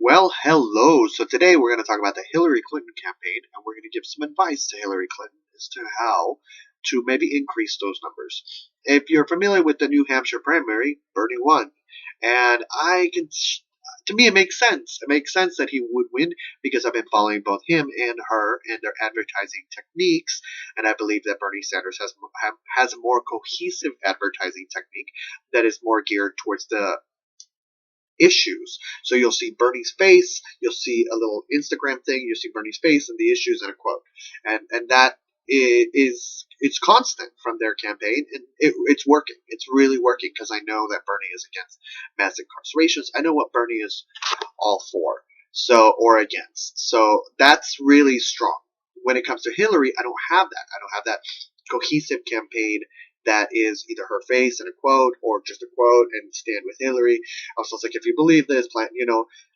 Well, hello. So today we're going to talk about the Hillary Clinton campaign, and we're going to give some advice to Hillary Clinton as to how to maybe increase those numbers. If you're familiar with the New Hampshire primary, Bernie won, and to me, it makes sense. It makes sense that he would win because I've been following both him and her and their advertising techniques, and I believe that Bernie Sanders has a more cohesive advertising technique that is more geared towards the issues. So you'll see Bernie's face, you'll see a little Instagram thing, you'll see Bernie's face and the issues and a quote, and that is it's constant from their campaign, and it's working. It's really working because I know that Bernie is against mass incarcerations. I know what Bernie is all for, so or against. So that's really strong. When it comes to Hillary, I don't have that. I don't have that cohesive campaign that is either her face and a quote or just a quote and stand with Hillary. Also, it's like, if you believe this, plan,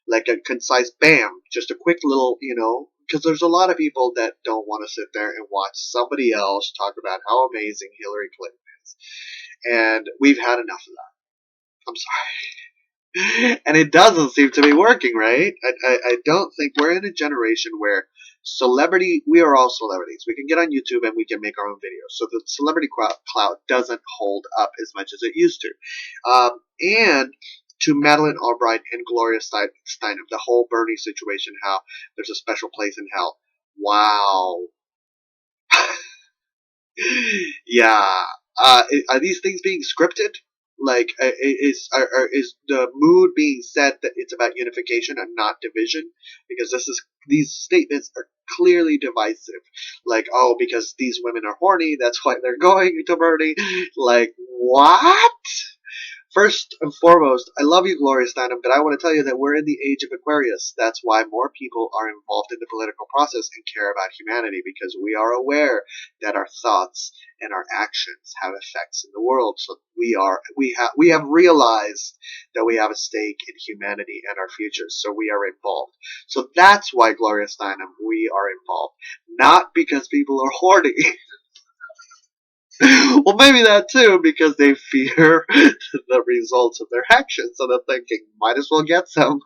like a concise bam, just a quick little, because there's a lot of people that don't want to sit there and watch somebody else talk about how amazing Hillary Clinton is. And we've had enough of that. I'm sorry. And it doesn't seem to be working, right? I don't think we're in a generation where we are all celebrities. We can get on YouTube and we can make our own videos. So the celebrity clout doesn't hold up as much as it used to. And to Madeleine Albright and Gloria Steinem, the whole Bernie situation, how there's a special place in hell. Wow. Yeah. Are these things being scripted? Like, is the mood being set that it's about unification and not division? Because these statements are clearly divisive. Like, oh, because these women are horny, that's why they're going to Bernie. Like, what? First and foremost, I love you, Gloria Steinem, but I want to tell you that we're in the age of Aquarius. That's why more people are involved in the political process and care about humanity, because we are aware that our thoughts and our actions have effects in the world. So we have realized that we have a stake in humanity and our future. So we are involved. So that's why, Gloria Steinem, we are involved, not because people are horny. Well, maybe that too, because they fear the results of their actions, so they're thinking, might as well get some.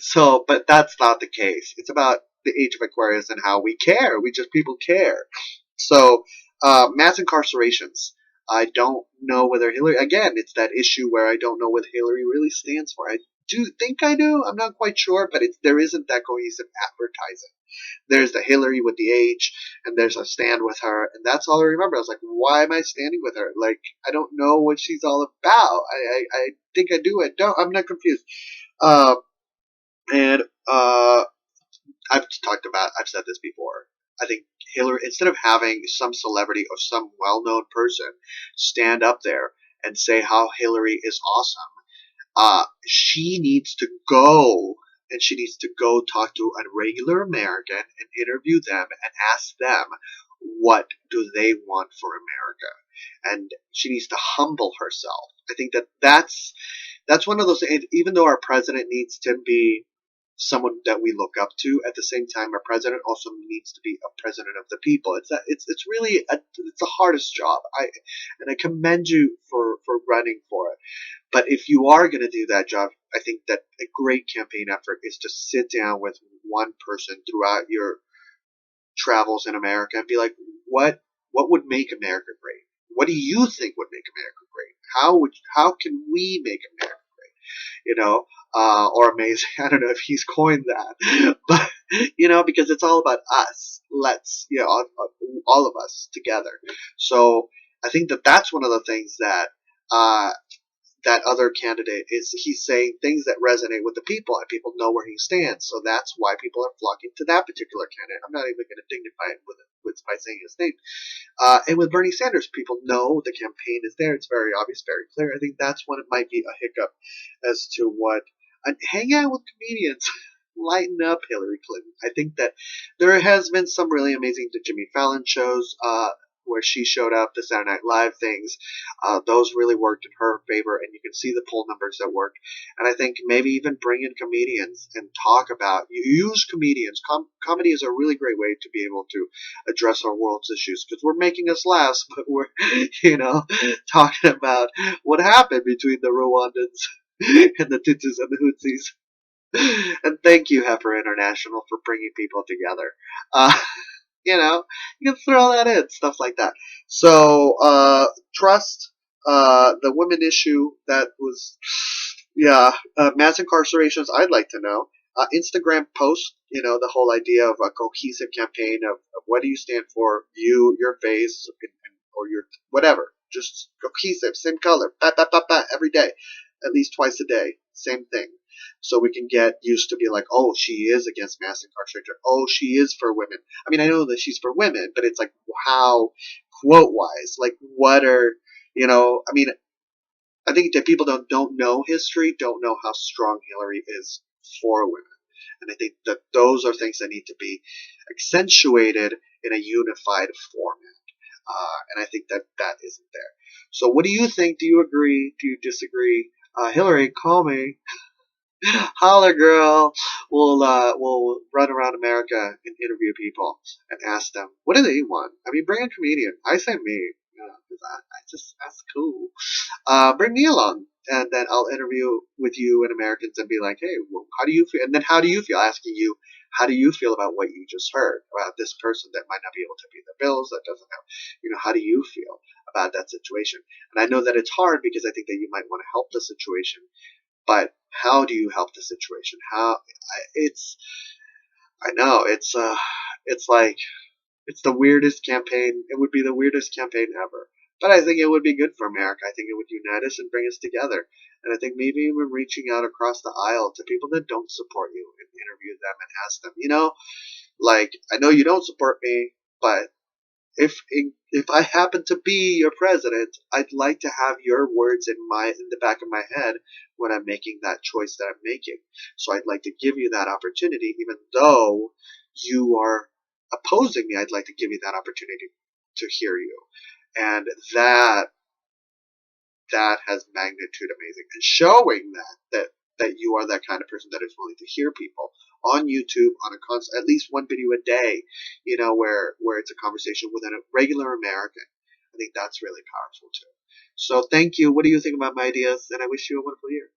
So, but that's not the case. It's about the age of Aquarius and how we care. People care. So, mass incarcerations. I don't know whether Hillary, again, it's that issue where I don't know what Hillary really stands for. I do think I do. I'm not quite sure, but there isn't that cohesive advertising. There's the Hillary with the H, and there's a stand with her, and that's all I remember. I was like, why am I standing with her? Like, I don't know what she's all about. I think I do. I'm not confused. Uh, and I've said this before. I think Hillary, instead of having some celebrity or some well-known person stand up there and say how Hillary is awesome, she needs to go, and she needs to go talk to a regular American and interview them and ask them what do they want for America, and she needs to humble herself. I think that's one of those. Even though our president needs to be someone that we look up to, at the same time, our president also needs to be a president of the people. It's really it's the hardest job. I commend you for running for it. But if you are going to do that job, I think that a great campaign effort is to sit down with one person throughout your travels in America and be like, what would make America great? What do you think would make America great? How can we make America great? Or amazing. I don't know if he's coined that, but because it's all about us. Let's, all of us together. So I think that that's one of the things that uh, that other candidate is. He's saying things that resonate with the people, and people know where he stands. So that's why people are flocking to that particular candidate. I'm not even going to dignify it by saying his name. And with Bernie Sanders, people know the campaign is there. It's very obvious, very clear. I think that's when it might be a hiccup as to what. And hang out with comedians. Lighten up, Hillary Clinton. I think that there has been some really amazing Jimmy Fallon shows where she showed up, the Saturday Night Live things. Those really worked in her favor, and you can see the poll numbers that work. And I think maybe even bring in comedians and talk about, you use comedians. Comedy is a really great way to be able to address our world's issues, because we're making us laugh, but we're, talking about what happened between the Rwandans and the Tutsis and the Hutsis. And thank you, Heifer International, for bringing people together. Uh, you can throw that in, stuff like that. So, trust, the women issue that was, yeah, mass incarcerations, I'd like to know. Instagram post, the whole idea of a cohesive campaign of what do you stand for, your face, or your whatever. Just cohesive, same color, every day, at least twice a day, same thing. So we can get used to be like, oh, she is against mass incarceration. Oh, she is for women. I mean, I know that she's for women, but it's like, how, quote wise, like, what are, I mean, I think that people don't know history, don't know how strong Hillary is for women. And I think that those are things that need to be accentuated in a unified format. And I think that that isn't there. So, what do you think? Do you agree? Do you disagree? Hillary, call me. Holler, girl. We'll run around America and interview people and ask them what do they want. I mean, bring a comedian. I say me. That's cool. Bring me along, and then I'll interview with you and Americans and be like, hey, well, how do you feel? And then how do you feel? Asking you, how do you feel about what you just heard about this person that might not be able to pay their bills, that doesn't have, how do you feel about that situation? And I know that it's hard because I think that you might want to help the situation, but how do you help the situation? I know it's like it's the weirdest campaign. It would be the weirdest campaign ever. But I think it would be good for America. I think it would unite us and bring us together. And I think maybe even reaching out across the aisle to people that don't support you and interview them and ask them, like, I know you don't support me, but if I happen to be your president, I'd like to have your words in the back of my head when I'm making that choice that I'm making. So I'd like to give you that opportunity, even though you are opposing me. I'd like to give you that opportunity to hear you, and that has magnitude amazing, and showing that you are that kind of person that is willing to hear people on YouTube on at least one video a day, where it's a conversation with a regular American. I think that's really powerful too. So thank you. What do you think about my ideas? And I wish you a wonderful year.